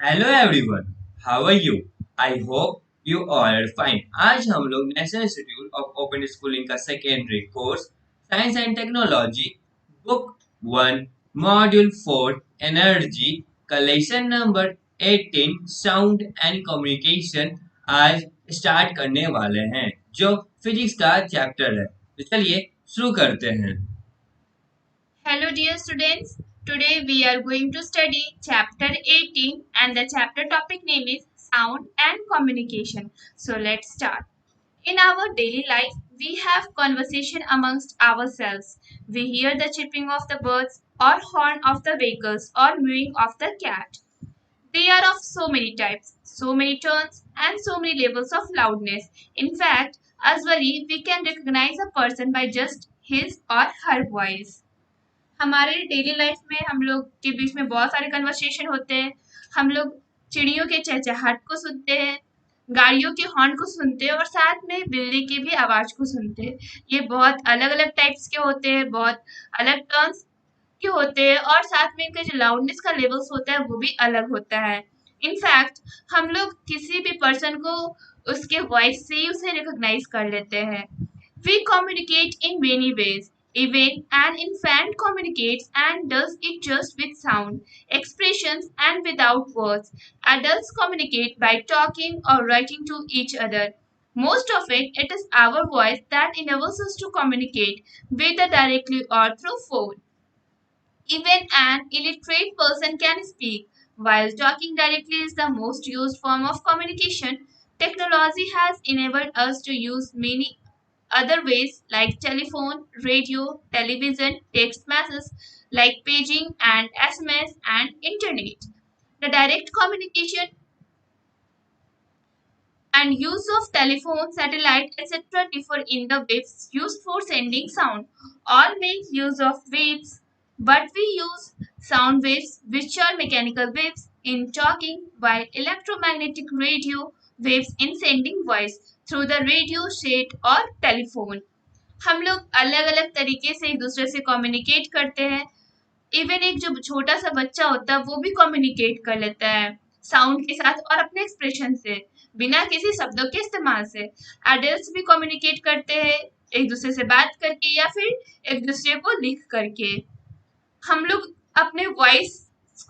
Hello everyone, how are you? I hope you all are fine. आज हम लोग National Institute of Open Schooling का secondary course science and technology book 1 module 4 energy का lesson number 18 sound and communication आज start करने वाले हैं, जो फिजिक्स का चैप्टर है। तो चलिए शुरू करते हैं। Hello dear students, today we are going to study chapter 18 and the chapter topic name is sound and communication. So let's start. In our daily life, we have conversation amongst ourselves. We hear the chirping of the birds or horn of the vehicles or mewing of the cat. They are of so many types, so many tones and so many levels of loudness. In fact, usually we can recognize a person by just his or her voice. हमारे daily life में हम लोग के बीच में बहुत सारे conversation होते हैं। हम लोग चिड़ियों के चहचहाट को सुनते हैं, गाड़ियों के हॉर्न को सुनते हैं और साथ में बिल्ली की भी आवाज को सुनते हैं। ये बहुत अलग अलग टाइप्स के होते हैं, बहुत अलग टर्न्स के होते हैं और साथ में इनका जो लाउडनेस का लेवल्स होता है वो भी अलग होता है। इनफैक्ट हम लोग किसी भी पर्सन को उसके वॉइस से ही उसे रिकॉग्नाइज कर लेते हैं। We communicate in many ways. Even an infant communicates and does it just with sound, expressions, and without words. Adults communicate by talking or writing to each other. Most often, it is our voice that enables us to communicate, whether directly or through phone. Even an illiterate person can speak. While talking directly is the most used form of communication, technology has enabled us to use many other ways like telephone, radio, television, text messages like paging and SMS and internet. The direct communication and use of telephone, satellite, etc. differ in the waves used for sending sound. All make use of waves, but we use sound waves, which are mechanical waves, in talking, while electromagnetic radio waves in sending voice through the radio set or telephone. हम लोग अलग अलग तरीके से एक दूसरे से communicate करते हैं। इवन एक जो छोटा सा बच्चा होता है वो भी कम्युनिकेट कर लेता है साउंड के साथ और अपने एक्सप्रेशन से, बिना किसी शब्दों के इस्तेमाल से। एडल्ट्स भी कम्युनिकेट करते हैं एक दूसरे से बात करके या फिर एक दूसरे को लिख करके। हम लोग अपने वॉइस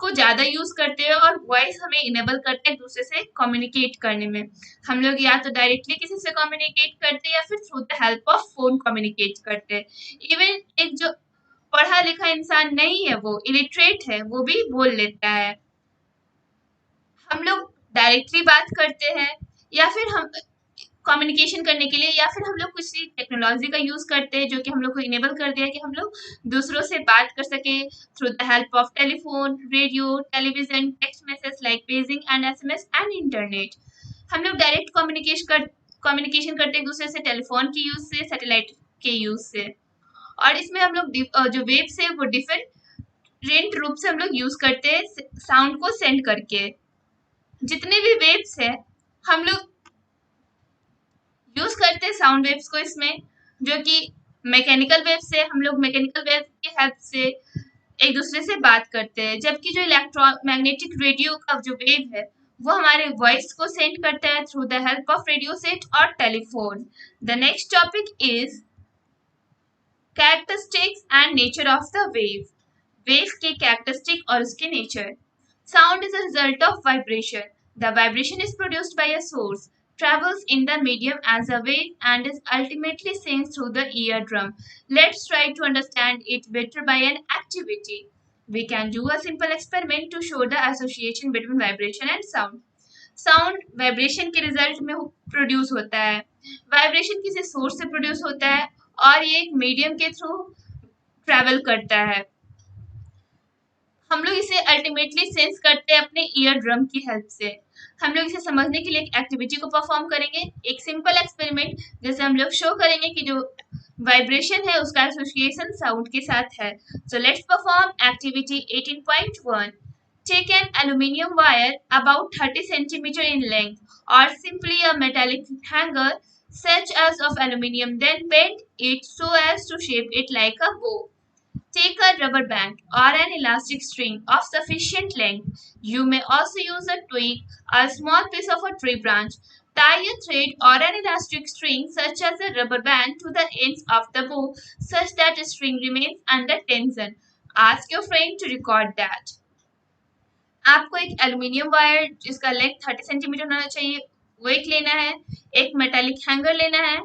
को ज़्यादा यूज़ करते हैं और वॉइस हमें इनेबल करता है एक दूसरे से कम्युनिकेट करने में। हम लोग या तो डायरेक्टली किसी से कम्युनिकेट करते हैं या फिर through the help of phone communicate करते हैं। इवन एक जो पढ़ा लिखा इंसान नहीं है, वो इलिटरेट है, वो भी बोल लेता है। हम लोग डायरेक्टली बात करते हैं या फिर हम कम्युनिकेशन करने के लिए या फिर हम लोग कुछ टेक्नोलॉजी का यूज करते हैं जो कि हम लोग को इनेबल कर दिया कि हम लोग दूसरों से बात कर सके through the help of telephone, radio, television, text message like paging and SMS and internet. हम लोग डायरेक्ट कम्युनिकेशन करते हैं एक दूसरे से टेलीफोन के यूज से, सैटेलाइट के यूज से। और इसमें हम लोग जो वेव्स है वो डिफरेंट रूप से हम लोग यूज करते हैं साउंड को सेंड करके। जितने भी वेव्स है हम लोग यूज करते हैं साउंड वेव्स को इसमें, जो कि मैकेनिकल वेव से हम लोग मैकेनिकल वेव की हेल्प से एक दूसरे से बात करते हैं, जबकि जो इलेक्ट्रोमैग्नेटिक रेडियो का जो वेव है वो हमारे वॉइस को सेंड करता है through the help of radio set और telephone. The next topic is characteristics and nature of the wave. Wave के कैरेक्टरिस्टिक और उसके नेचर। Sound is a result of vibration. The vibration is produced by a source, travels in the medium as a wave and is ultimately sensed through the eardrum. Let's try to understand it better by an activity. We can do a simple experiment to show the association between vibration and sound. Sound vibration के result में produce होता है, vibration किसी source से produce होता है और ये एक मीडियम के थ्रू ट्रैवल करता है। हम लोग इसे अल्टीमेटली सेंस करते हैं अपने ईयर ड्रम की हेल्प से। हम लोग इसे समझने के लिए एक एक्टिविटी को परफॉर्म करेंगे, एक सिंपल एक्सपेरिमेंट, जैसे हम लोग शो करेंगे कि जो वाइब्रेशन है उसका एसोसिएशन साउंड के साथ है। So let's perform activity 18.1। Take an aluminium wire about 30 cm in length or simply a metallic hanger such as of aluminium, then bend it so as to shape it like a bow. Take a rubber band or an elastic string of sufficient length. You may also use a twig, a small piece of a tree branch. Tie a thread or an elastic string, such as a rubber band, to the ends of the bow such that the string remains under tension. Ask your friend to record that. आपको एक aluminium wire जिसका length 30 centimetre होना चाहिए वो एक लेना है, एक मेटालिक हैंगर लेना है,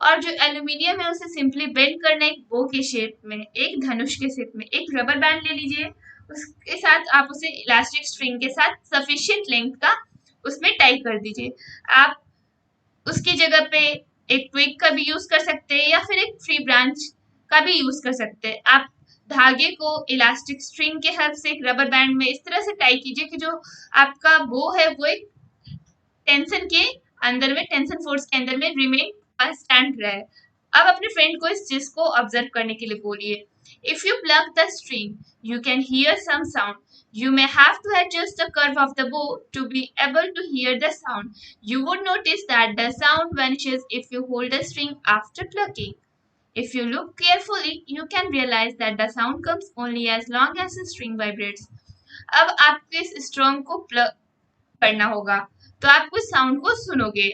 और जो एल्यूमिनियम है उसे सिंपली बेंड करना है एक बो के शेप में, एक धनुष के शेप में। एक रबर बैंड ले लीजिए, उसके साथ आप उसे इलास्टिक स्ट्रिंग के साथ सफिशिएंट लेंथ का उसमें टाई कर दीजिए। आप उसकी जगह पे एक ट्विग का भी यूज कर सकते हैं या फिर एक ट्री ब्रांच का भी यूज कर सकते हैं। आप धागे को इलास्टिक स्ट्रिंग के हेल्प से एक रबर बैंड में इस तरह से टाई कीजिए कि जो आपका बो है वो एक टेंशन के अंदर में, टेंशन फोर्स के अंदर में रिमेन स्टैंड रहे। अब अपने फ्रेंड को इस चीज को ऑब्जर्व करने के लिए बोलिए। If you pluck the string you can hear some sound, you may have to adjust the curve of the bow to be able to hear the sound. You would notice that the sound vanishes if you hold the string after plucking. If you look carefully, you can realize that the sound comes only as long as the string vibrates. अब आपको इस string को plug करना होगा तो आप कुछ sound को सुनोगे,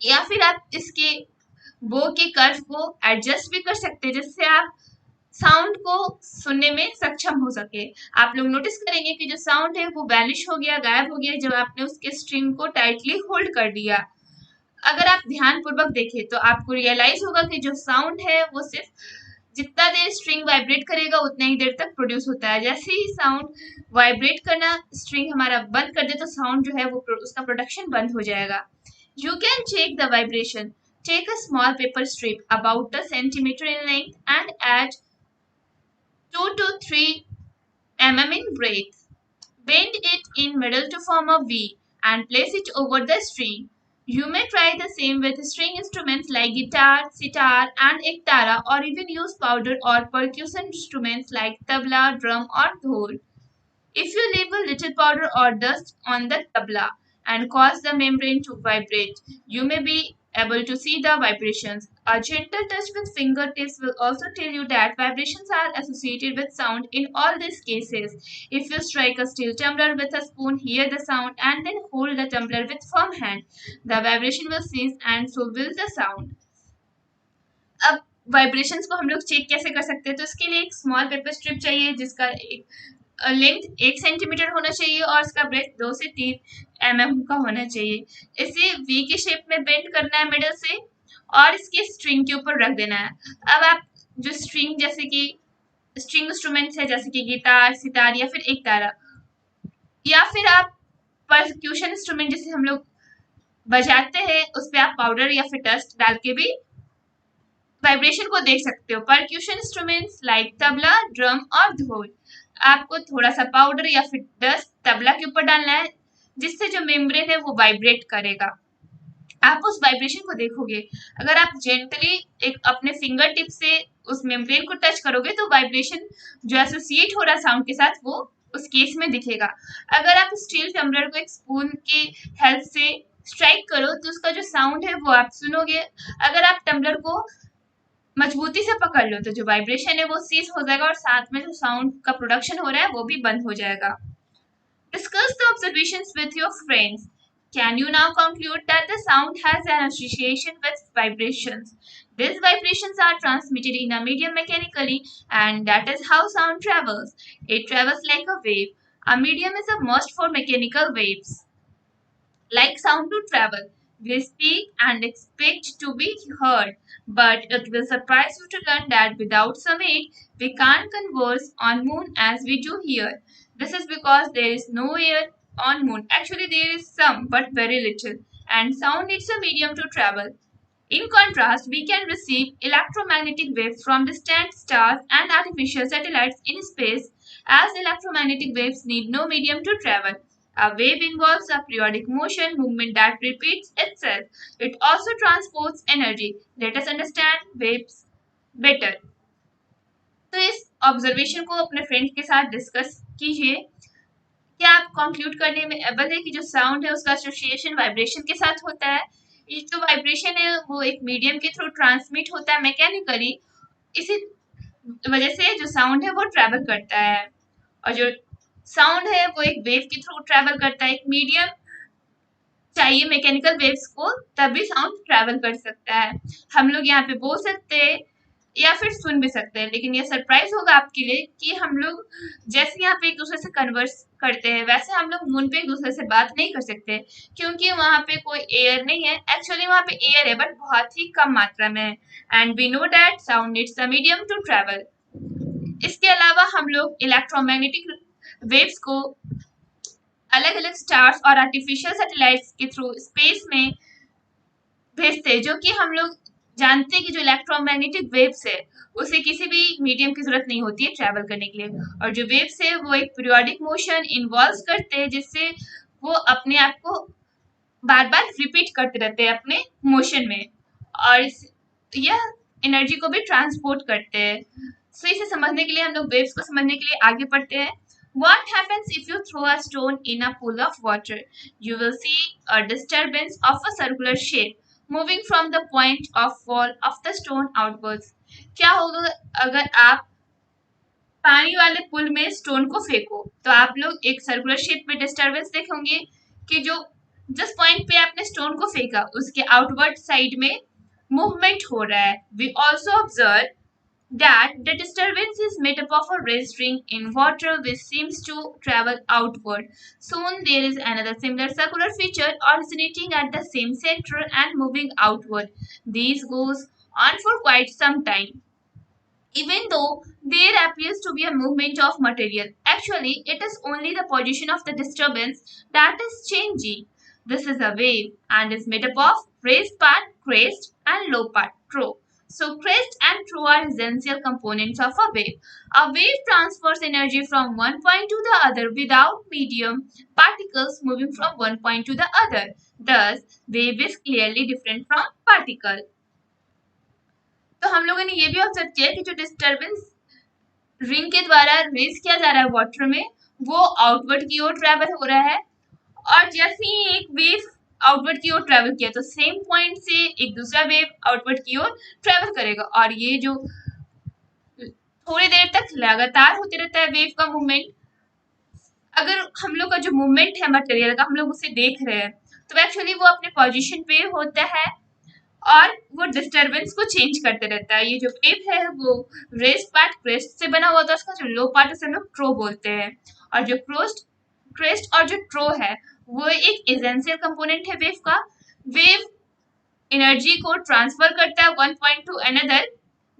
या फिर आप इसके बो के कर्व को एडजस्ट भी कर सकते हैं जिससे आप साउंड को सुनने में सक्षम हो सके। आप लोग नोटिस करेंगे कि जो साउंड है वो वैनिश हो गया, गायब हो गया जब आपने उसके स्ट्रिंग को टाइटली होल्ड कर दिया। अगर आप ध्यान पूर्वक देखें तो आपको रियलाइज होगा कि जो साउंड है वो सिर्फ जितना देर स्ट्रिंग वाइब्रेट करेगा उतना ही देर तक प्रोड्यूस होता है। जैसे ही साउंड वाइब्रेट करना स्ट्रिंग हमारा बंद कर दे तो साउंड जो है वो उसका प्रोडक्शन बंद हो जाएगा। You can check the vibration. Take a small paper strip about a centimeter in length and add 2 to 3 mm in breadth. Bend it in middle to form a V and place it over the string. You may try the same with string instruments like guitar, sitar, and ektara, or even use powder or percussion instruments like tabla, drum, or dhol. If you leave a little powder or dust on the tabla and cause the membrane to vibrate, you may be able to see the vibrations. A gentle touch with fingertips will also tell you that vibrations are associated with sound in all these cases. If you strike a steel tumbler with a spoon, hear the sound, and then hold the tumbler with firm hand, the vibration will cease and so will the sound. अब vibrations को हम लोग check कैसे कर सकते हैं, तो इसके लिए एक स्मॉल पेपर स्ट्रिप चाहिए जिसका लेंथ 1 सेंटीमीटर होना चाहिए और इसका ब्रेथ 2 से 3 mm का होना चाहिए। इसे वी के शेप में बेंड करना है मिडल से और इसके स्ट्रिंग के ऊपर रख देना है। अब आप जो स्ट्रिंग जैसे कि स्ट्रिंग इंस्ट्रूमेंट्स है जैसे कि गिटार, सितार या फिर एक तारा, या फिर आप परक्यूशन इंस्ट्रूमेंट जैसे हम लोग बजाते हैं उस पर आप पाउडर या फिर डस्ट डाल के भी वाइब्रेशन को देख सकते हो। Percussion instruments like tabla, drum और ढोल, आपको थोड़ा सा पाउडर या फिर डस्ट तबला के ऊपर डालना है जिससे जो मेम्ब्रेन है वो वाइब्रेट करेगा। आप उस वाइब्रेशन को देखोगे। अगर आप जेंटली एक अपने फिंगर टिप से उस मेम्ब्रेन को टच करोगे तो वाइब्रेशन जो एसोसिएट हो रहा साउंड के साथ वो उस केस में दिखेगा। अगर आप स्टील टम्बलर को एक स्पून की हेल्प से स्ट्राइक करो तो उसका जो साउंड है वो आप सुनोगे। अगर आप टम्बलर को मजबूती से पकड़ लो तो जो वाइब्रेशन है वो सीज हो जाएगा और साथ में जो साउंड का प्रोडक्शन हो रहा है वो भी बंद हो जाएगा। Discuss the observations with your friends. Can you now conclude that the sound has an association with vibrations? These vibrations are transmitted in a medium mechanically, and that is how sound travels. It travels like a wave. A medium is a must for mechanical waves. Like sound to travel, we speak and expect to be heard, but it will surprise you to learn that without some aid, we can't converse on moon as we do here. This is because there is no air on moon. Actually, there is some, but very little, and sound needs a medium to travel. In contrast, we can receive electromagnetic waves from distant stars and artificial satellites in space, as electromagnetic waves need no medium to travel. A wave involves a periodic motion movement that repeats itself. It also transports energy. Let us understand waves better. तो इस observation को अपने friend के साथ discuss कीजिए। क्या आप conclude करने में एबल है कि जो साउंड है उसका एसोसिएशन वाइब्रेशन के साथ होता है। ये जो वाइब्रेशन है वो एक मीडियम के थ्रू ट्रांसमिट होता है मैकेनिकली। इसी वजह से जो साउंड है वो ट्रेवल करता है, और जो साउंड है वो एक वेव के थ्रू ट्रेवल करता है। एक मीडियम चाहिए मैकेनिकल वेव्स को, तभी साउंड ट्रेवल कर सकता है। हम लोग यहाँ पे बोल सकते हैं या फिर सुन भी सकते हैं, लेकिन ये सरप्राइज होगा आपके लिए कि हम लोग जैसे यहाँ पे एक दूसरे से कन्वर्स करते हैं, वैसे हम लोग मून पे एक दूसरे से बात नहीं कर सकते, क्योंकि वहाँ पे कोई एयर नहीं है। एक्चुअली वहाँ पे एयर है, बट बहुत ही कम मात्रा में है। And we know that sound needs a medium to travel. इसके अलावा हम लोग इलेक्ट्रोमैग्नेटिक वेव्स को अलग अलग स्टार्स और आर्टिफिशियल सैटेलाइट्स के थ्रू स्पेस में भेजते हैं, जो कि हम लोग जानते हैं कि जो इलेक्ट्रोमैग्नेटिक वेव्स है उसे किसी भी मीडियम की जरूरत नहीं होती है ट्रैवल करने के लिए। और जो वेव्स है वो एक पीरियोडिक मोशन इन्वॉल्व करते हैं, जिससे वो अपने आप को बार बार रिपीट करते रहते हैं अपने मोशन में, और यह एनर्जी को भी ट्रांसपोर्ट करते हैं। सो इसे समझने के लिए, हम लोग वेव्स को समझने के लिए आगे बढ़ते हैं। What happens if you throw a stone in a pool of water? You will see a disturbance of a circular shape moving from the point of fall of the stone outwards. क्या होगा अगर आप पानी वाले पुल में stone को फेंको? तो आप लोग एक सर्कुलर शेप में डिस्टरबेंस देखेंगे कि जो जिस पॉइंट पे आपने स्टोन को फेंका उसके आउटवर्ड साइड में मूवमेंट हो रहा है। We also observe that the disturbance is made up of a raised ring in water which seems to travel outward. Soon there is another similar circular feature originating at the same center and moving outward. This goes on for quite some time, even though there appears to be a movement of material. Actually, it is only the position of the disturbance that is changing. This is a wave and is made up of raised part, crest, and low part, trough. So, crest and trough are essential components of a wave. A wave transfers energy from one point to the other without medium particles moving from one point to the other. Thus, wave is clearly different from particle. तो हम लोगों ने ये भी observe किया कि जो disturbance ring के द्वारा रेज किया जा रहा है वाटर में, वो आउटवर्ड की ओर ट्रेवल हो रहा है, और जैसे ही एक वेव आउटवर्ड की ओर ट्रेवल किया तो सेम पॉइंट से एक दूसरा वेव आउटवर्ड की ओर ट्रेवल करेगा, और ये जो थोड़ी देर तक लगातार होते रहता है वेव का मूवमेंट। अगर हम लोग का जो मूवमेंट है मटेरियल का, हम लोग उसे देख रहे हैं, तो एक्चुअली वो अपने पोजीशन पे होता है और वो डिस्टरबेंस को चेंज करते रहता है। ये जो वेव है वो रेस्ट पार्ट क्रेस्ट से बना हुआ था, उसका जो लो पार्ट उसे हम लोग ट्रो बोलते हैं, और जो क्रेस्ट और जो ट्रो है वो एक एसेंशियल कंपोनेंट है वेव का। वेव एनर्जी को ट्रांसफर करता है one point two another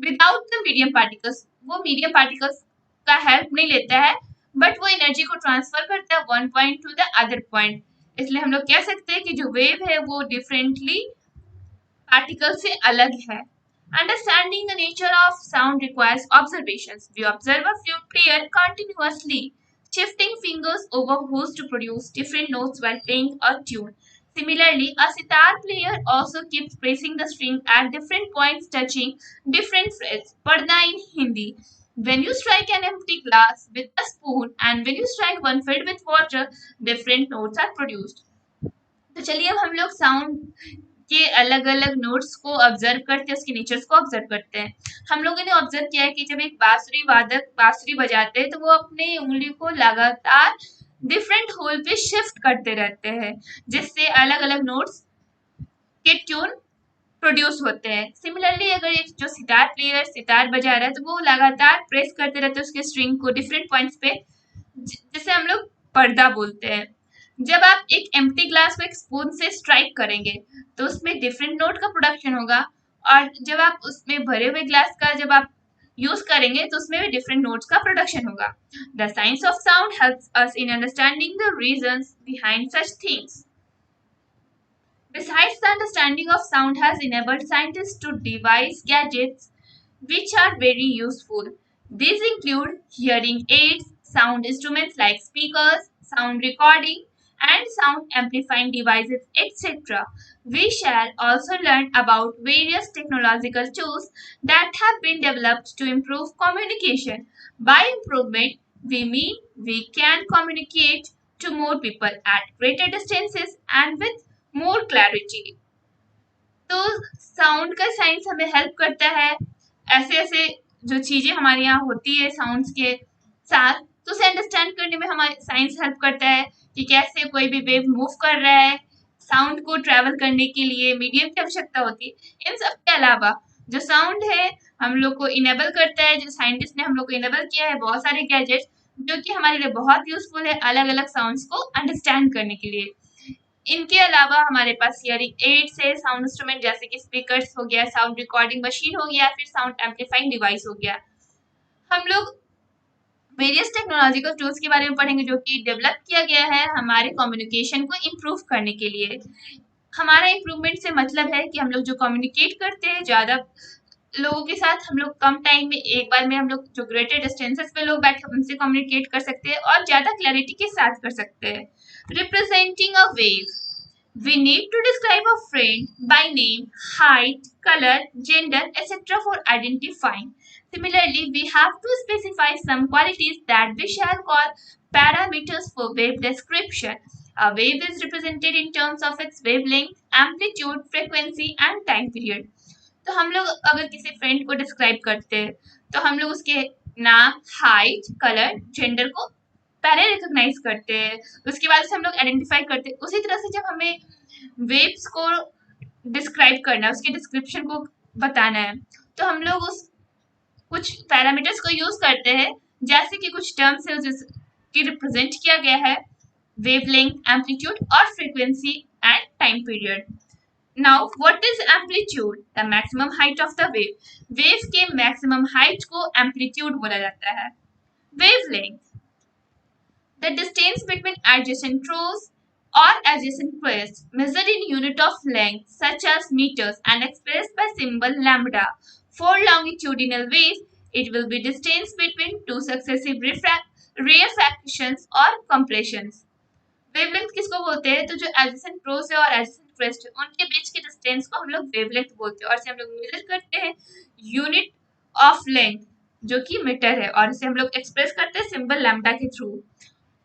without the medium particles. वो मीडियम पार्टिकल्स का हेल्प नहीं लेता है, बट वो एनर्जी को ट्रांसफर करता है one point two the other point. इसलिए हम लोग कह सकते हैं कि जो वेव है वो डिफरेंटली पार्टिकल से अलग है। Understanding the nature of sound requires observations. We observe a flute player continuously shifting fingers over who's to produce different notes while playing a tune. Similarly, a sitar player also keeps pressing the string at different points touching different frets. Padna in Hindi. When you strike an empty glass with a spoon and when you strike one filled with water, different notes are produced. तो चलिए अब हम लोग sound के अलग अलग notes को observe करते हैं, उसके नेचर्स को ऑब्जर्व करते हैं। हम लोगों ने ऑब्जर्व किया है कि जब एक बांसुरी वादक बांसुरी बजाते हैं तो वो अपने उंगली को लगातार डिफरेंट होल पे शिफ्ट करते रहते हैं, जिससे अलग अलग नोट्स के ट्यून प्रोड्यूस होते हैं। सिमिलरली अगर एक जो सितार प्लेयर सितार बजा रहा है तो वो लगातार प्रेस करते रहते हैं उसके स्ट्रिंग को डिफरेंट पॉइंट्स पे, जिसे हम लोग पर्दा बोलते हैं। जब आप एक एम्प्टी ग्लास को एक स्पून से स्ट्राइक करेंगे तो उसमें डिफरेंट नोट का प्रोडक्शन होगा, और जब आप उसमें भरे हुए ग्लास का जब आप यूज करेंगे तो उसमें भी डिफरेंट नोट्स का प्रोडक्शन होगा। The science of sound helps us in understanding the reasons behind such things. Besides, the understanding of sound has enabled scientists to devise gadgets which are very useful. These include hearing aids, sound instruments like speakers, sound recording, and sound amplifying devices, etc. We shall also learn about various technological tools that have been developed to improve communication. By improvement, we mean we can communicate to more people at greater distances and with more clarity. तो sound का science हमें help करता है ऐसे ऐसे जो चीजें हमारे यहाँ होती है साउंड्स के साथ, तो उसे अंडरस्टैंड करने में हमारे साइंस हेल्प करता है कि कैसे कोई भी वेव मूव कर रहा है। साउंड को ट्रैवल करने के लिए मीडियम की आवश्यकता होती है। इन सब के अलावा जो साउंड है हम लोग को इनेबल करता है, जो साइंटिस्ट ने हम लोग को इनेबल किया है बहुत सारे गैजेट्स जो कि हमारे लिए बहुत यूजफुल है अलग अलग साउंड्स को अंडरस्टैंड करने के लिए। इनके अलावा हमारे पास हियरिंग एड्स है, साउंड इंस्ट्रूमेंट जैसे कि स्पीकर्स हो गया, साउंड रिकॉर्डिंग मशीन हो गया, फिर साउंड एम्पलीफाइंग डिवाइस हो गया। हम लोग वेरियस टेक्नोलॉजिकल टूल्स के बारे में पढ़ेंगे जो कि डेवलप किया गया है हमारे कम्युनिकेशन को इम्प्रूव करने के लिए। हमारा इम्प्रूवमेंट से मतलब है कि हम लोग जो कम्युनिकेट करते हैं ज़्यादा लोगों के साथ, हम लोग कम टाइम में एक बार में हम लोग जो ग्रेटर डिस्टेंसेस पे लोग बैठे उनसे कम्युनिकेट कर सकते हैं और ज़्यादा क्लैरिटी के साथ कर सकते हैं। Representing a wave, we need to describe a friend by name, height, color, gender, etc. for identifying. Similarly, we have to specify some qualities that we shall call parameters for wave description. A wave is represented in terms of its wavelength, amplitude, frequency, and time period. तो हम लोग अगर किसी friend को describe करते हैं तो हम लोग उसके नाम, हाइट, कलर, जेंडर को पहले रिकॉग्नाइज करते हैं, उसके बाद से हम लोग आइडेंटिफाई करते हैं। उसी तरह से जब हमें वेव्स को डिस्क्राइब करना है, उसके डिस्क्रिप्शन को बताना है, तो हम लोग उस कुछ पैरामीटर्स को यूज करते हैं, जैसे कि कुछ टर्म्स है जिसकी रिप्रेजेंट किया गया है, वेवलेंथ, एम्पलीट्यूड और frequency and time period. Now what is amplitude? The maximum height of the wave. Wave के मैक्सिमम हाइट को एम्पलीट्यूड बोला जाता है। Wavelength, the distance between adjacent throws or adjacent crests measured in unit of length such as meters and expressed by symbol lambda. For longitudinal waves, it will be distance between two successive rarefactions or compressions. Wavelength किसको बोलते हैं? तो जो adjacent throws है और adjacent crest है उनके बीच के डिस्टेंस को हम लोग वेवलेंथ बोलते हैं और इसे हम लोग मेजर करते हैं यूनिट ऑफ लेंथ जो कि मीटर है और इसे हम लोग एक्सप्रेस करते हैं सिंबल लैम्डा के थ्रू।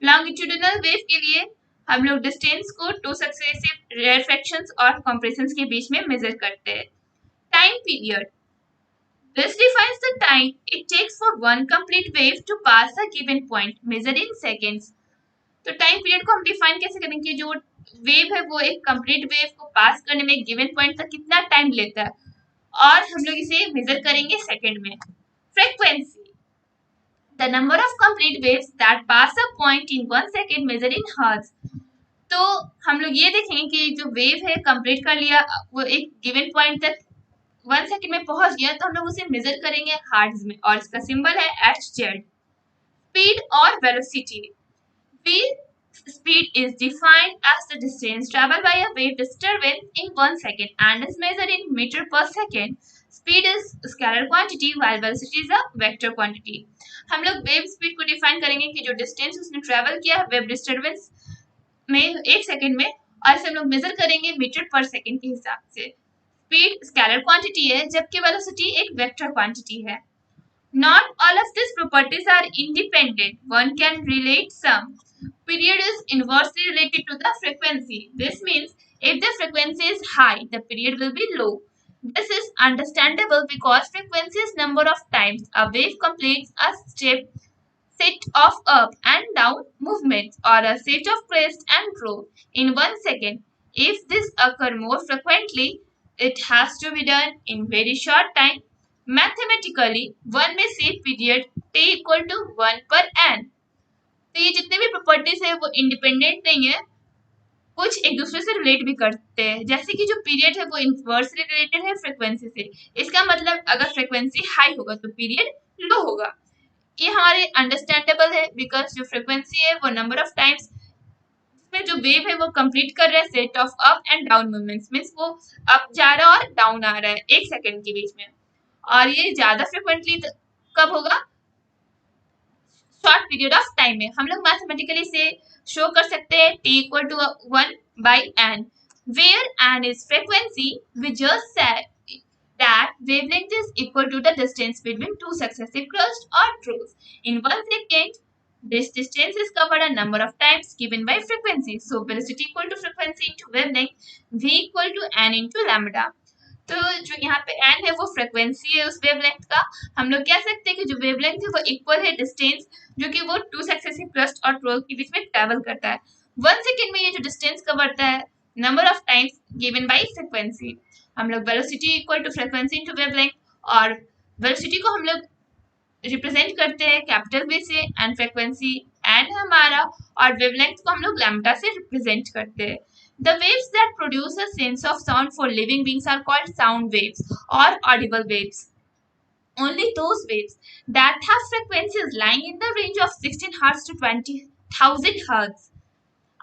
लॉन्गिट्यूडिनल वेव के लिए हम लोग डिस्टेंस को टू सक्सेसिव रेयरफैक्शंस और कंप्रेशंस के बीच में मेजर करते हैं। Time period, this defines the time it takes for one complete wave to pass a given point measured in seconds. तो टाइम पीरियड को हम डिफाइन कैसे करेंगे? जो वेव है वो एक कंप्लीट वेव को पास करने में गिवन पॉइंट तक कितना टाइम लेता है और हम लोग इसे मेजर करेंगे सेकंड में। Frequency, the number of complete waves that pass a point in 1 second measured in hertz. तो हम लोग ये देखेंगे कि जो वेव है कंप्लीट कर लिया, वो एक गिवन पॉइंट तक 1 सेकंड में पहुंच गया, तो हम लोग उसे मेजर करेंगे हर्ट्ज में और इसका सिंबल है HZ। स्पीड और velocity, speed is defined as the distance traveled by a wave disturbance in 1 second and is measured in meter per second. Speed is scalar quantity while velocity is a vector quantity. हम लोग wave speed को define करेंगे कि जो distance उसने travel किया है wave disturbance में 1 सेकंड में और इसे हम लोग मेजर करेंगे मीटर पर सेकंड के हिसाब से। स्पीड स्केलर क्वांटिटी है जबकि वेलोसिटी एक वेक्टर क्वांटिटी है। Not all of these properties are independent. One can relate some. Period is inversely related to the frequency. This means if the frequency is high, the period will be low. This is understandable because frequency is number of times a wave completes a set of up and down movements or a set of crest and trough in 1 second. If this occur more frequently, it has to be done in very short time. Mathematically, one may see period t equal to 1 per n. तो ये जितने भी properties है वो independent नहीं है, कुछ एक दूसरे से रिलेट भी करते हैं। जैसे कि जो पीरियड है वो इनवर्सली रिलेटेड है फ्रीक्वेंसी से। इसका मतलब अगर फ्रीक्वेंसी हाई होगा तो पीरियड लो होगा। ये हमारे अंडरस्टैंडेबल है बिकॉज जो फ्रीक्वेंसी है वो नंबर ऑफ टाइम्स में जो वेव है वो कंप्लीट कर रहा है set of up and down movements, means वो अप जा रहा है और डाउन आ रहा है 1 सेकंड के बीच में। और ये ज्यादा फ्रिक्वेंटली कब होगा? शॉर्ट पीरियड ऑफ टाइम में। हम लोग मैथमेटिकली से शो कर सकते हैं t equal to 1 by n, where n is frequency. We just said that wavelength is equal to the distance between two successive crests or troughs. In 1 second, this distance is covered a number of times given by frequency. So velocity equal to frequency into wavelength, v equal to n into lambda. तो जो यहाँ पे N है वो frequency है उस wavelength का। हम लोग कह सकते हैं कि जो वेवलेंथ है वो इक्वल है डिस्टेंस जो कि वो टू सक्सेसिव क्रस्ट और प्रोब के बीच में ट्रेवल करता है। 1 सेकेंड में ये जो डिस्टेंस कवरता है number of times given by frequency. हम लोग velocity equal to frequency into wavelength, और वेलोसिटी को हम लोग रिप्रेजेंट करते हैं कैपिटल वी से, एंड फ्रीक्वेंसी एंड हमारा, और वेवलेंथ को हम लोग लैम्डा से रिप्रेजेंट करते हैं। The waves that produce a sense of sound for living beings are called sound waves or audible waves. Only those waves that have frequencies lying in the range of 16 Hz to 20,000 Hz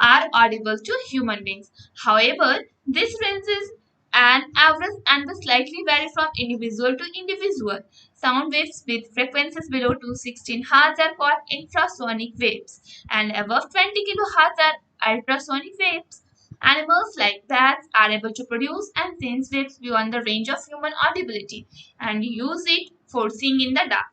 are audible to human beings. However, this range is an average and will slightly vary from individual to individual. Sound waves with frequencies below 216 Hz are called infrasonic waves, and above 20 kHz are ultrasonic waves. Animals like bats are able to produce and sense waves beyond the range of human audibility and use it for seeing in the dark.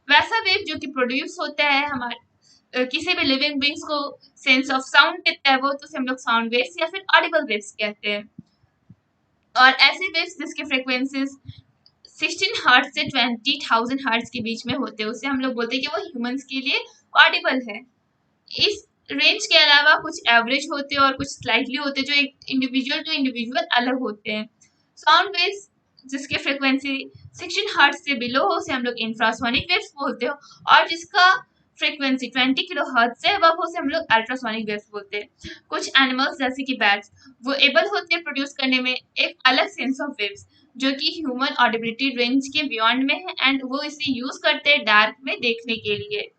वैसा wave जो कि produce होता है हमारे किसी भी living beings को sense of sound देता है, वो तो उसे हम लोग साउंड वेव्स या फिर ऑडिबल वेव्स कहते हैं। और ऐसे वेव्स जिसकी फ्रीक्वेंसीज 16 हर्ट्ज से 20,000 हर्ट्ज के बीच में होते हैं उसे हम लोग बोलते हैं कि वो ह्यूमंस के लिए ऑडिबल है। इस रेंज के अलावा कुछ एवरेज होते हैं और कुछ स्लाइटली होते हैं जो एक इंडिविजुअल अलग होते हैं। साउंड वेव्स जिसके फ्रीक्वेंसी 16 हर्ट्ज से बिलो हो उसे हम लोग इंफ्रासोनिक वेव्स बोलते हैं, और जिसका फ्रीक्वेंसी 20 किलो हर्ट्ज से अब उसे हम लोग अल्ट्रासोनिक वेव्स बोलते हैं। कुछ एनिमल्स जैसे कि बैट्स वो एबल होते हैं प्रोड्यूस करने में एक अलग सेंस ऑफ वेव्स जो कि ह्यूमन ऑडिबिलिटी रेंज के बियॉन्ड में है, एंड वो इसे यूज करते हैं डार्क में देखने के लिए।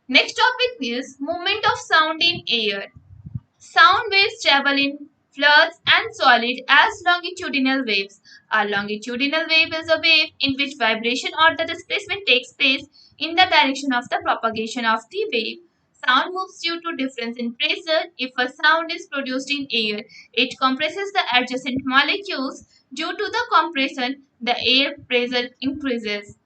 Next topic is movement of sound in air. Sound waves travel in fluids and solid as longitudinal waves. A longitudinal wave is a wave in which vibration or the displacement takes place in the direction of the propagation of the wave. Sound moves due to difference in pressure. If a sound is produced in air, it compresses the adjacent molecules. Due to the compression, the air pressure increases.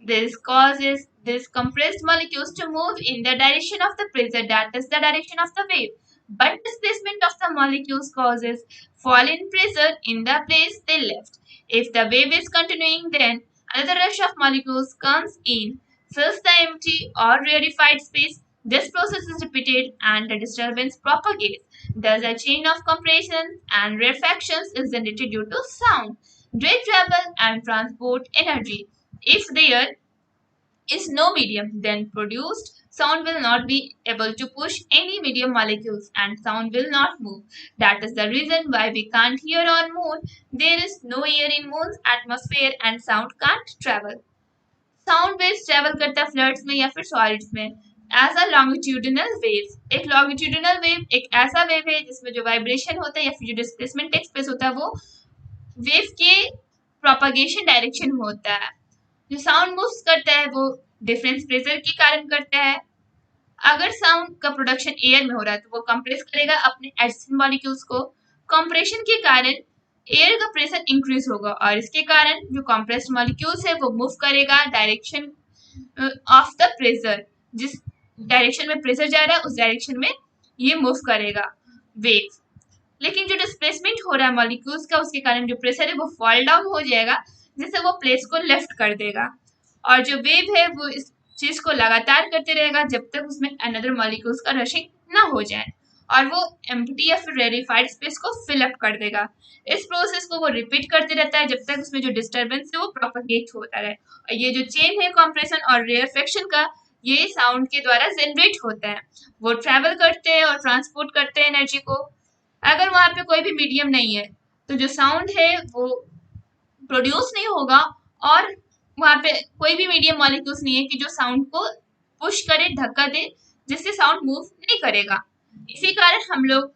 This causes these compressed molecules to move in the direction of the pressure, that is the direction of the wave. But displacement of the molecules causes fall in pressure in the place they left. If the wave is continuing, then another rush of molecules comes in, fills the empty or rarefied space. This process is repeated and the disturbance propagates. Thus, a chain of compressions and rarefactions is generated due to sound. They travel and transport energy. If there is no medium, then produced sound will not be able to push any medium molecules and sound will not move. That is the reason why we can't hear on moon. There is no air in moon's atmosphere and sound can't travel. Sound waves travel करता है floods में या फिर solids में as a longitudinal wave. एक longitudinal wave एक ऐसा wave है जिसमें जो वाइब्रेशन होता है या फिर जो डिस्प्लेसमेंट टेक्स प्लेस होता है वो वेव के प्रोपगेशन डायरेक्शन में होता है। जो साउंड मूव्स करता है वो डिफरेंस प्रेशर के कारण करता है। अगर साउंड का प्रोडक्शन एयर में हो रहा है तो वो कंप्रेस करेगा अपने एडजेसेंट मॉलिक्यूल्स को। कंप्रेशन के कारण एयर का प्रेशर इंक्रीज होगा और इसके कारण जो कंप्रेस्ड मॉलिक्यूल्स है वो मूव करेगा डायरेक्शन ऑफ द प्रेशर। जिस डायरेक्शन में प्रेशर जा रहा है उस डायरेक्शन में ये मूव करेगा वेव। लेकिन जो डिस्प्लेसमेंट हो रहा है मॉलिक्यूल्स का उसके कारण जो प्रेशर है वो फॉल डाउन हो जाएगा जिससे वो प्लेस को लेफ्ट कर देगा, और जो वेव है वो इस चीज को लगातार करते रहेगा जब तक उसमें अनदर मॉलिक्यूल्स का रशिंग ना हो जाए और वो एम्प्टी या फिर रेरिफाइड स्पेस को फिल अप कर देगा। इस प्रोसेस को वो रिपीट करते रहता है जब तक उसमें जो डिस्टर्बेंस है वो प्रोपगेट होता रहे। और ये जो चेन है कंप्रेशन और रेयरफेक्शन का ये साउंड के द्वारा जनरेट होता है। वो ट्रैवल करते हैं और ट्रांसपोर्ट करते हैं एनर्जी को। अगर वहां पे कोई भी मीडियम नहीं है तो जो साउंड है वो प्रोड्यूस नहीं होगा, और वहां पे कोई भी मीडियम मॉलिक्यूल्स नहीं है कि जो साउंड को पुश करे धक्का दे जिससे साउंड मूव नहीं करेगा। इसी कारण हम लोग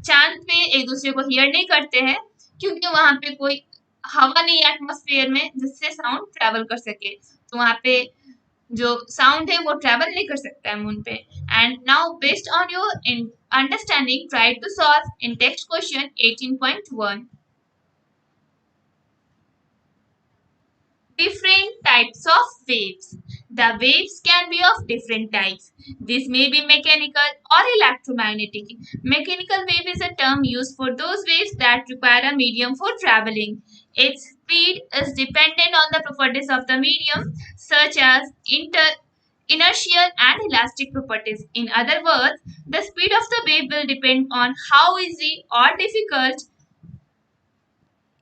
चांद पे एक दूसरे को हियर नहीं करते हैं क्योंकि वहां पे कोई हवा नहीं है एटमॉस्फेयर में जिससे साउंड ट्रैवल कर सके, तो वहां पे जो साउंड है वो ट्रैवल नहीं कर सकता है मून पे। And now based on your understanding try to solve in text question 18.1। Different types of waves. The waves can be of different types. This may be mechanical or electromagnetic. Mechanical wave is a term used for those waves that require a medium for traveling. Its speed is dependent on the properties of the medium, such as inertial and elastic properties. In other words, the speed of the wave will depend on how easy or difficult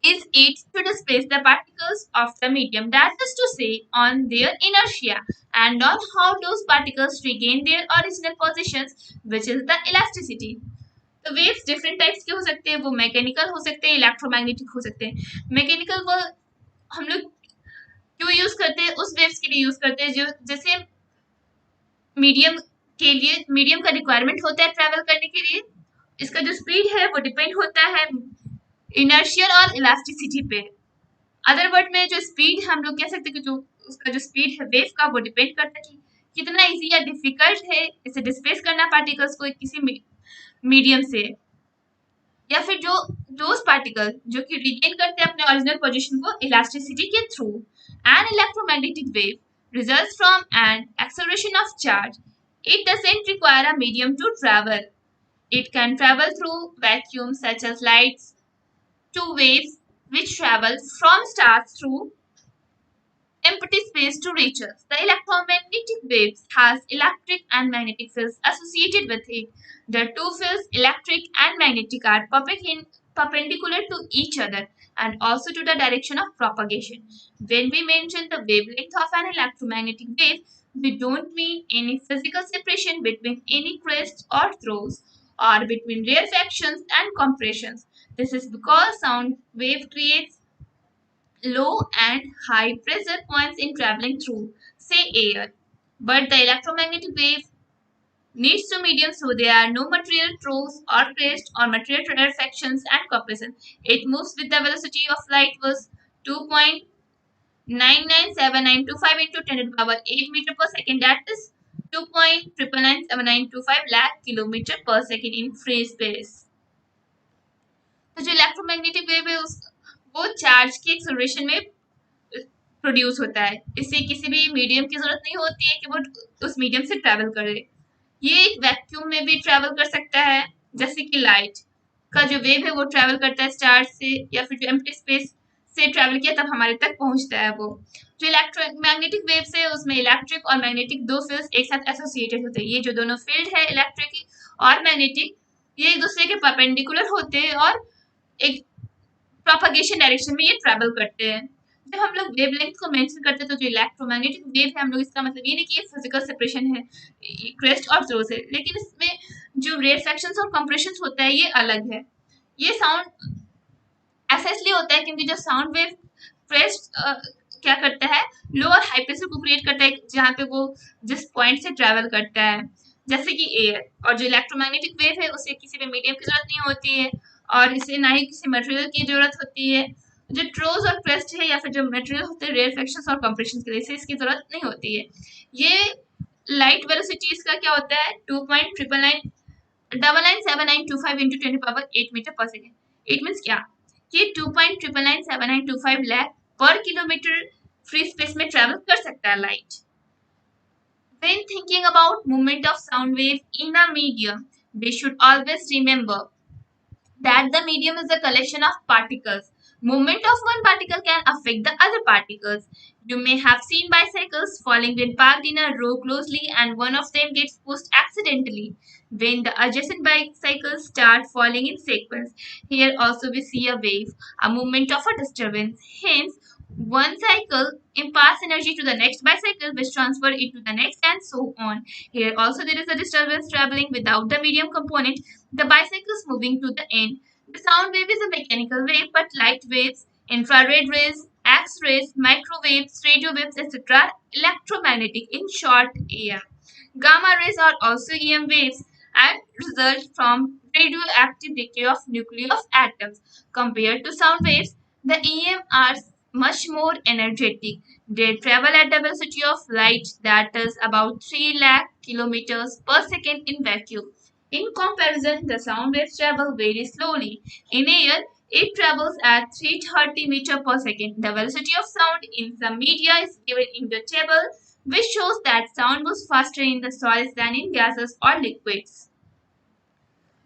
is it to displace the particles of the medium, that is to say, on their inertia, and on how those particles regain their original positions, which is the elasticity. तो waves different types के हो सकते हैं, वो mechanical हो सकते हैं, electromagnetic हो सकते हैं. मैकेनिकल वो हम लोग क्यों यूज करते हैं, उस वेव्स के लिए यूज करते हैं जो जैसे मीडियम के लिए मीडियम का रिक्वायरमेंट होता है ट्रैवल करने के लिए. इसका जो स्पीड है वो डिपेंड होता है इनर्शियल और इलास्टिसिटी पे. अदर वर्ड में जो स्पीड हम लोग कह सकते हैं कि जो उसका जो स्पीड है वेव का वो डिपेंड करता है कि कितना इजी या डिफिकल्ट है इसे डिस्प्लेस करना पार्टिकल्स को किसी मीडियम से, या फिर जो दोज पार्टिकल जो कि रिगेन करते हैं अपने ओरिजिनल पोजीशन को इलास्टिसिटी के थ्रू. An electromagnetic wave results from an acceleration of charge. It doesn't require a medium to travel. It can travel through vacuum such as lights to waves which travel from stars through empty space to reach us. The electromagnetic waves has electric and magnetic fields associated with it. The two fields, electric and magnetic, are perpendicular to each other and also to the direction of propagation. When we mention the wavelength of an electromagnetic wave, we don't mean any physical separation between any crests or throws or between rarefactions and compressions. This is because sound wave creates low and high pressure points in traveling through, say, air. But the electromagnetic wave needs to medium, so there are no material throws or crests or material rarefactions and compression. It moves with the velocity of light was 2.997925 into 10 to the power 8 meter per second, that is 2.9997925 lakh kilometer per second in free space. तो जो electromagnetic wave है वो charge की acceleration में produce होता है. इससे किसी भी मीडियम की जरूरत नहीं होती है कि वो उस मीडियम से ट्रैवल करे. ये एक वैक्यूम में भी ट्रैवल कर सकता है, जैसे कि लाइट का जो वेव है वो ट्रैवल करता है स्टार से या फिर जो एम्प्टी स्पेस से ट्रैवल किया तब हमारे तक पहुंचता है. वो जो इलेक्ट्रोमैग्नेटिक वेव्स है उसमें इलेक्ट्रिक और मैग्नेटिक दो फील्ड्स एक साथ एसोसिएटेड होते हैं. ये जो दोनों फील्ड है इलेक्ट्रिक और मैग्नेटिक ये एक दूसरे के परपेंडिकुलर होते हैं और एक प्रोपगेशन डायरेक्शन में ये ट्रैवल करते हैं. जब हम लोग वेवलेंथ को मेंशन करते हैं तो जो इलेक्ट्रोमैग्नेटिक वेव है हम लोग इसका मतलब ये नहीं कि ये फिजिकल सेपरेशन है क्रेस्ट और थ्रो से, लेकिन इसमें जो रेयरफैक्शंस और कंप्रेशंस होता है ये अलग है. ये साउंड ऐसा इसलिए होता है क्योंकि जो साउंड वेव क्रेस्ट क्या करता है लो और हाई प्रेशर को क्रिएट करता है जहाँ पे वो जिस पॉइंट से ट्रैवल करता है, जैसे कि एयर. और जो इलेक्ट्रोमैग्नेटिक वेव है उसे किसी भी मीडियम की जरूरत नहीं होती है और इसे ना ही किसी मटेरियल की जरूरत होती है. जो ट्रोज और क्रेस्ट है या फिर जो मटेरियल होते हैं रेयरफैक्शंस और कंप्रेशन के लिए इसे इसकी जरूरत नहीं होती है. ये लाइट वेलोसिटी इसका क्या होता है 2.9997925 into 10 to the power 8 meter per second. It means क्या कि 2.9997925 लाख पर किलोमीटर फ्री स्पेस में ट्रैवल कर सकता है light. When thinking about movement of sound wave in a medium, we should always remember that the medium is a collection of particles. Movement of one particle can affect the other particles. You may have seen bicycles falling when parked in a row closely and one of them gets pushed accidentally when the adjacent bicycles start falling in sequence. Here also we see a wave, a movement of a disturbance. Hence, one cycle imparts energy to the next bicycle which transfer it to the next and so on. Here also there is a disturbance traveling without the medium component. The bicycle is moving to the end. The sound wave is a mechanical wave, but light waves, infrared rays, X-rays, microwaves, radio waves, etc. are electromagnetic. In short, EM. Gamma rays are also EM waves and result from radioactive decay of nuclei of atoms. Compared to sound waves, the EM are much more energetic. They travel at the velocity of light, that is about 3 lakh kilometers per second in vacuum. In comparison, the sound waves travel very slowly. In air, It travels at 330 meter per second. The velocity of sound in some media is given in the table, which shows that sound moves faster in the solids than in gases or liquids.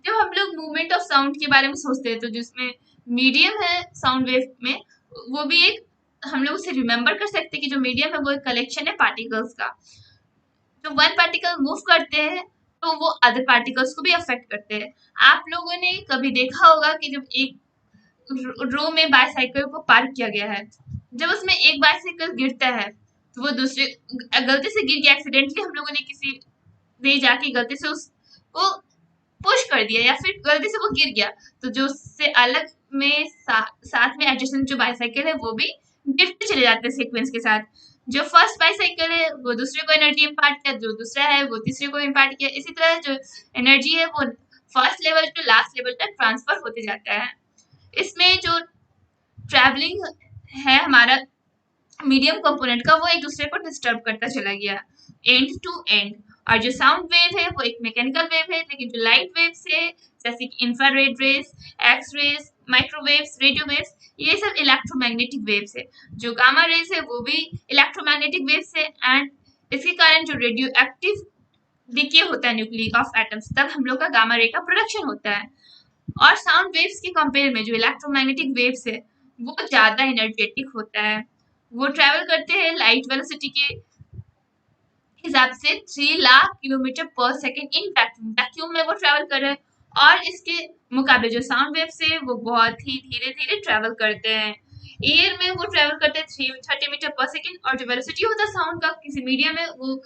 जब हम लोग movement of sound के बारे में सोचते हैं तो जिसमें मीडियम है साउंड वेव में, वो भी एक हम लोग उसे रिमेम्बर कर सकते हैं कि जो मीडियम है वो एक कलेक्शन है पार्टिकल्स का। जो वन पार्टिकल मूव करते हैं तो वो अदर पार्टिकल्स को भी अफेक्ट करते हैं। आप लोगों ने कभी देखा होगा कि जब एक रो में बाइसाइकिल को पार्क किया गया है, जब उसमें एक बाइसाइकिल गिरता है तो वो दूसरे गलती से गिर गया, एक्सीडेंटली हम लोगों ने किसी ने जाके गलती से उसको पुश कर दिया या फिर गलती से वो गिर गया, तो जो उससे अलग में साथ में एडजस्टेंट जो बाइसाइकिल है वो भी गिरते चले जाते हैं सीक्वेंस के साथ। जो फर्स्ट बाइसाइकिल है वो दूसरे को एनर्जी इम्पार्ट किया, जो दूसरा है वो तीसरे को इम्पार्ट किया, इसी तरह जो एनर्जी है वो first level to last level तक ट्रांसफर होते जाता है। इसमें जो ट्रैवलिंग है हमारा मीडियम कंपोनेंट का, वो एक दूसरे को डिस्टर्ब करता चला गया एंड टू एंड। और जो साउंड वेव है वो एक मैकेनिकल वेव है, लेकिन जो लाइट वेव्स है जैसे कि infrared rays, X rays, microwaves, radio waves, ये सब इलेक्ट्रोमैग्नेटिक वेव्स है। जो गामा रेज है वो भी इलेक्ट्रोमैग्नेटिक वेव्स है, एंड इसके कारण जो रेडियो एक्टिव डिके होता है न्यूक्लियस ऑफ एटम्स, तब हम लोग का गामा रे का प्रोडक्शन होता है। और साउंड वेव्स के कंपेयर में जो इलेक्ट्रोमैग्नेटिक वेव्स है वो ज्यादा एनर्जेटिक होता है। वो ट्रेवल करते हैं लाइट वेलोसिटी के हिसाब से 3 लाख किलोमीटर पर सेकेंड इन वैक्यूम। वैक्यूम में वो ट्रेवल कर रहे हैं, और इसके मुकाबले जो साउंड वेव्स है वो बहुत ही धीरे धीरे ट्रेवल करते हैं। एयर में वो ट्रेवल करते हैं 330 मीटर पर सेकेंड, और जो वेलोसिटी होता है साउंड का किसी मीडियम में वो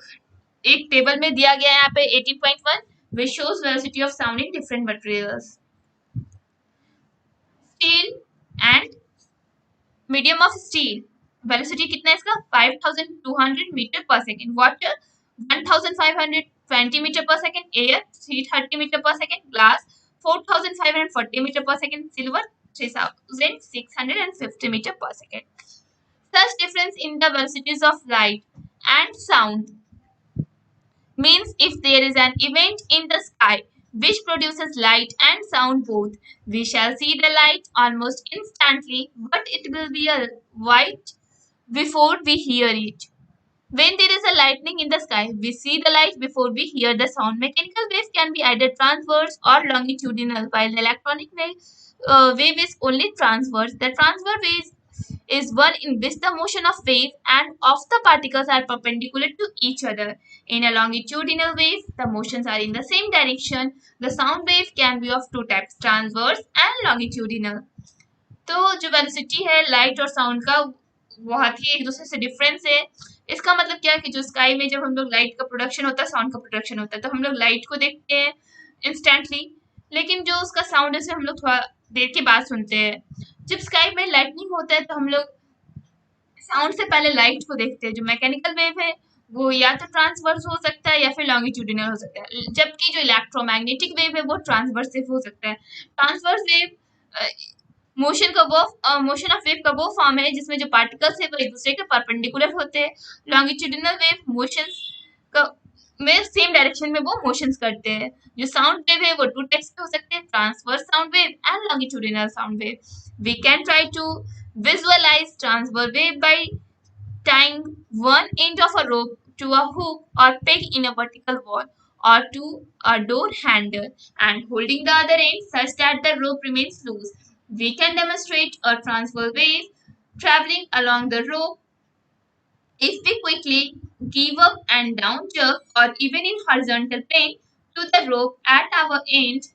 एक टेबल में दिया गया है यहाँ पे 18.1, which shows velocity of sound in different materials. Steel and medium of steel, velocity कितना है इसका 5200 मीटर पर सेकेंड। वाटर 1520 मीटर पर सेकेंड, एयर 330 मीटर पर सेकेंड, ग्लास 4540 मीटर पर second, silver 3650 meter per second. Such difference in the velocities of light and sound means if there is an event in the sky which produces light and sound both, we shall see the light almost instantly, but it will be a white before we hear it. When there is a lightning in the sky, we see the light before we hear the sound. Mechanical wave can be either transverse or longitudinal, while the electronic wave is only transverse. The transverse wave is one in which the motion of wave and of the particles are perpendicular to each other. In a longitudinal wave, the motions are in the same direction. The sound wave can be of two types, transverse and longitudinal. तो जो velocity है light और sound का बहुत ही एक दूसरे से difference है। इसका मतलब क्या है कि जो स्काई में जब हम लोग लाइट का प्रोडक्शन होता है, साउंड का प्रोडक्शन होता है, तो हम लोग लाइट को देखते हैं इंस्टेंटली, लेकिन जो उसका साउंड है उसे हम लोग थोड़ा देर के बाद सुनते हैं। जब स्काई में लाइटनिंग होता है तो हम लोग साउंड से पहले लाइट को देखते हैं। जो मैकेनिकल वेव है वो या तो ट्रांसवर्स हो सकता है या फिर लॉन्गिट्यूडिनल हो सकता है, जबकि जो इलेक्ट्रोमैग्नेटिक वेव है वो ट्रांसवर्स हो सकता है। Transverse wave motion of wave का वो फॉर्म है जिसमें जो पार्टिकल्स है वो एक दूसरे के परपेंडिकुलर होते हैं। लॉन्गिट्यूडिनल वेव मोशंस का में सेम डायरेक्शन में वो मोशंस करते हैं। जो साउंड वेव है वो टू टाइप्स के हो सकते हैं, transverse sound wave and longitudinal sound wave. We can try to visualize transverse wave by tying one end of a rope to a hook or peg in a vertical wall or to a door handle and holding the other end such that the rope remains loose. We can demonstrate a transverse wave traveling along the rope if we quickly give up and down jerk or even in horizontal plane to the rope at our end.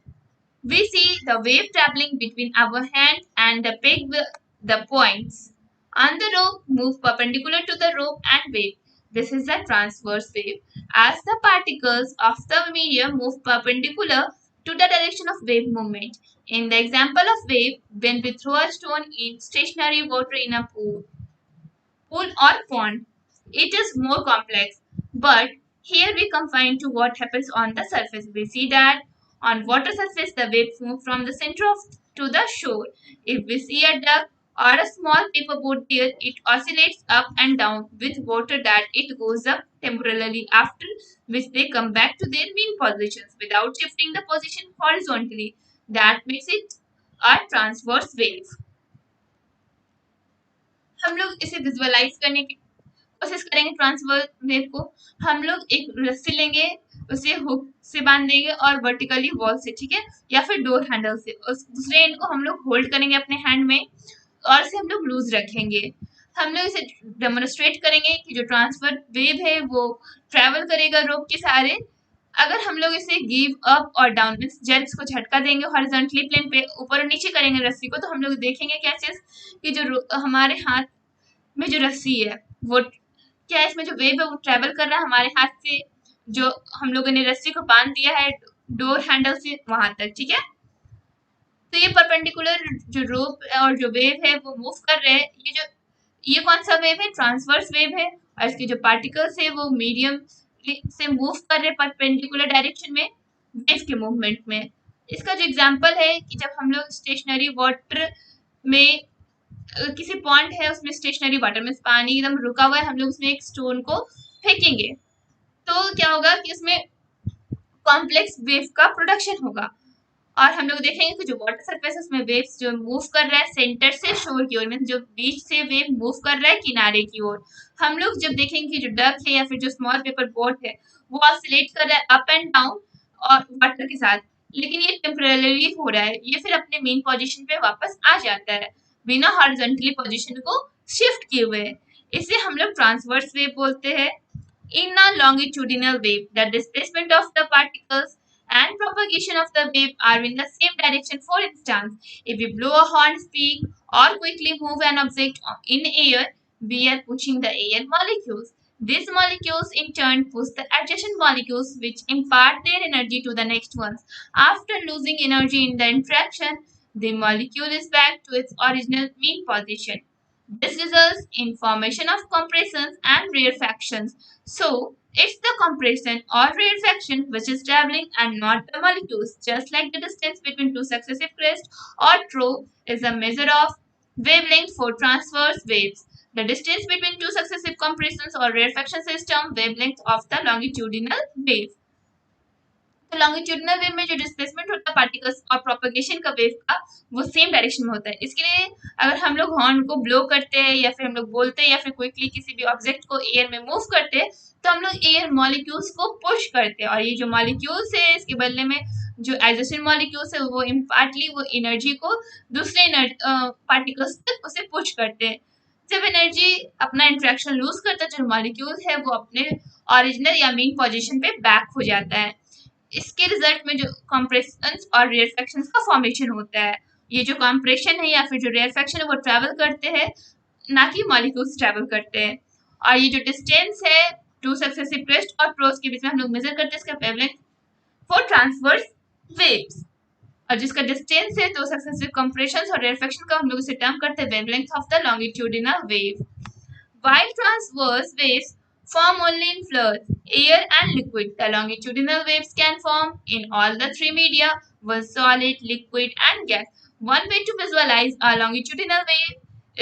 We see the wave traveling between our hand and the peg. The points on the rope move perpendicular to the rope and wave. This is the transverse wave. As the particles of the medium move perpendicular to the direction of wave movement. In the example of wave, when we throw a stone in stationary water in a pool or pond, it is more complex. But here we confine to what happens on the surface. We see that on water surface the waves move from the center of to the shore. If we see a duck or a small paperboard there, it oscillates up and down with water that it goes up temporarily, after which they come back to their mean positions without shifting the position horizontally. That makes it और transverse wave. हम लोग इसे visualise करने की कोशिश करेंगे। Transfer wave को हम लोग एक रस्सी लेंगे, उसे हुक से बांध देंगे और वर्टिकली वॉल से, ठीक है, या फिर डोर हैंडल से उस दूसरे एंड को हम लोग होल्ड करेंगे अपने हैंड में और इसे हम लोग लूज रखेंगे। हम लोग इसे डेमोन्स्ट्रेट करेंगे कि जो ट्रांसफर वेव है वो ट्रेवल करेगा रोप के सहारे। अगर हम लोग इसे गिव अप और डाउन मीन्स जब इसको झटका देंगे हॉरिजॉन्टली प्लेन पे ऊपर और नीचे करेंगे रस्सी को, तो हम लोग देखेंगे क्या चीज कि जो हमारे हाथ में जो रस्सी है वो क्या है, इसमें जो वेव है वो ट्रेवल कर रहा है हमारे हाथ से, जो हम लोगों ने रस्सी को बांध दिया है डोर हैंडल से वहां तक, ठीक है। तो ये परपेंडिकुलर जो रोप और जो वेव है वो मूव कर रहे हैं। ये कौन सा वेव है, ट्रांसवर्स वेव है, और इसके जो पार्टिकल्स है वो मीडियम से मूव कर रहे हैं परपेंडिकुलर डायरेक्शन में वेव के मूवमेंट में। इसका जो एग्जांपल है कि जब हम लोग स्टेशनरी वाटर में किसी पॉन्ड है उसमें स्टेशनरी वाटर में पानी एकदम रुका हुआ है, हम लोग उसमें एक स्टोन को फेंकेंगे तो क्या होगा कि उसमें कॉम्प्लेक्स वेव का प्रोडक्शन होगा। और हम लोग देखेंगे कि जो वाटर सरफेस है उसमें वेव्स जो मूव कर रहा है सेंटर से शोर की ओर, मीन जो बीच से वेव मूव कर रहा है किनारे की ओर। हम लोग जब देखेंगे कि जो डक है या फिर जो स्मॉल पेपर बोट है वो ऑसिलेट कर रहा है अप एंड डाउन और वाटर के साथ, लेकिन ये टेम्परेरी हो रहा है, ये फिर अपने मेन पोजीशन पे वापस आ जाता है बिना हॉरिजॉन्टली पोजीशन को शिफ्ट किए हुए। इसे हम लोग ट्रांसवर्स वेव बोलते हैं। In a longitudinal wave, the displacement of the particles and propagation of the wave are in the same direction. For instance, if we blow a horn, speak, or quickly move an object in air, we are pushing the air molecules. These molecules in turn push the adjacent molecules, which impart their energy to the next ones. After losing energy in the interaction, the molecule is back to its original mean position. This results in formation of compressions and rarefactions. So, it's the compression or rarefaction which is traveling and not the molecules. Just like the distance between two successive crests or trough is a measure of wavelength for transverse waves. The distance between two successive compressions or rarefaction system wavelength of the longitudinal wave. तो longitudinal wave में जो displacement होता है particles और propagation का wave का वो same direction में होता है। इसके लिए अगर हम लोग हॉर्न को ब्लो करते हैं या फिर हम लोग बोलते हैं या फिर क्विकली किसी भी ऑब्जेक्ट को एयर में मूव करते हैं तो हम लोग एयर मॉलिक्यूल्स को पुश करते हैं और ये जो मॉलिक्यूल्स है इसके बदले में जो एडजेसेंट मॉलिक्यूल्स है वो इम्पार्टली वो एनर्जी को दूसरे पार्टिकल्स तक उसे पुश करते हैं। जब एनर्जी अपना इंट्रैक्शन लूज करता है जो मॉलिक्यूल है वो अपने ओरिजिनल या मेन पोजीशन पे बैक हो जाता है। इसके रिजल्ट में जो कंप्रेशंस और रेयरफैक्शंस का फॉर्मेशन होता है। ये जो कंप्रेशन है या फिर जो रेयरफैक्शन है वो ट्रैवल करते हैं ना कि मॉलिक्यूल्स ट्रैवल करते हैं। और ये जो डिस्टेंस है टू सक्सेसिव क्रेस्ट और ट्रोस के बीच में हम लोग मेजर करते हैं इसका वेवलेंथ फॉर ट्रांसवर्स वेव्स, और जिसका डिस्टेंस है तो सक्सेसिव कंप्रेशंस और रेयरफैक्शन का हम लोग इसे टर्म करते हैं wavelength of the longitudinal wave. While transverse waves form only in fluids, air and liquid, the longitudinal waves can form in all the three media, one solid, liquid and gas. One way to visualize a longitudinal wave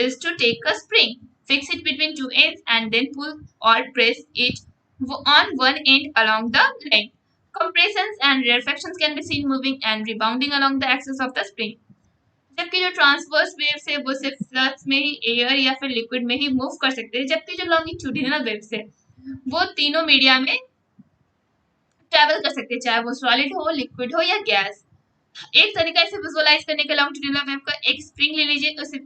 is to take a spring, fix it between two ends and then pull or press it on one end along the length. Compressions and rarefactions can be seen moving and rebounding along the axis of the spring. जबकि जो transverse waves है वो सिर्फ flux में ही air या फिर liquid में ही move कर सकते हैं, जबकि जो लॉन्गिट्यूडिनल वेव्स है वो तीनों मीडिया में ट्रैवल कर सकते हैं, चाहे वो सॉलिड हो, लिक्विड हो या गैस। एक तरीका इसे विजुअलाइज करने का लॉन्गिट्यूडिनल वेव का, एक स्प्रिंग ले लीजिए, उसे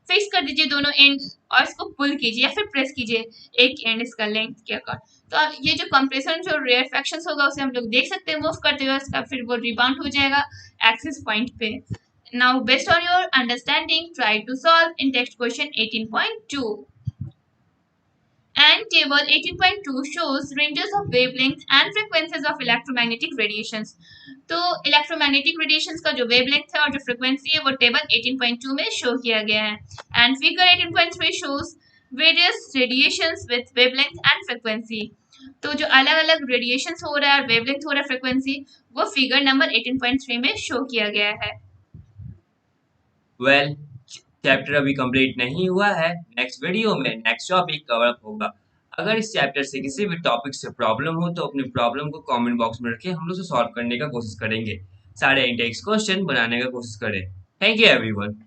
फिक्स कर दीजिए दोनों एंड और इसको पुल कीजिए या फिर प्रेस कीजिए एक एंड इसका लेंथ के अकॉर्डिंग। तो ये जो कंप्रेशन जो रेयरफैक्शंस होगा उसे हम लोग देख सकते हैं मूव करते हुए, उसका फिर वो रिबाउंड हो जाएगा एक्सिस पॉइंट पे। Now, based on your understanding, try to solve in text question 18.2. And table 18.2 shows ranges of wavelengths and frequencies of electromagnetic radiations. तो electromagnetic radiations का जो wavelength है और जो frequency है वो टेबल 18.2 में शो किया गया है। And figure 18.3 shows various radiations with wavelength and frequency. तो जो अलग अलग radiations हो रहा है और wavelength हो रहा है frequency वो फिगर नंबर 18.3 में शो किया गया है। वेल चैप्टर अभी कंप्लीट नहीं हुआ है, नेक्स्ट वीडियो में नेक्स्ट टॉपिक कवर अप होगा। अगर इस चैप्टर से किसी भी टॉपिक से प्रॉब्लम हो तो अपनी प्रॉब्लम को कमेंट बॉक्स में रखें, हम लोग उसे सॉल्व करने का कोशिश करेंगे, सारे इंटेक्स क्वेश्चन बनाने का कोशिश करें। Thank you, everyone.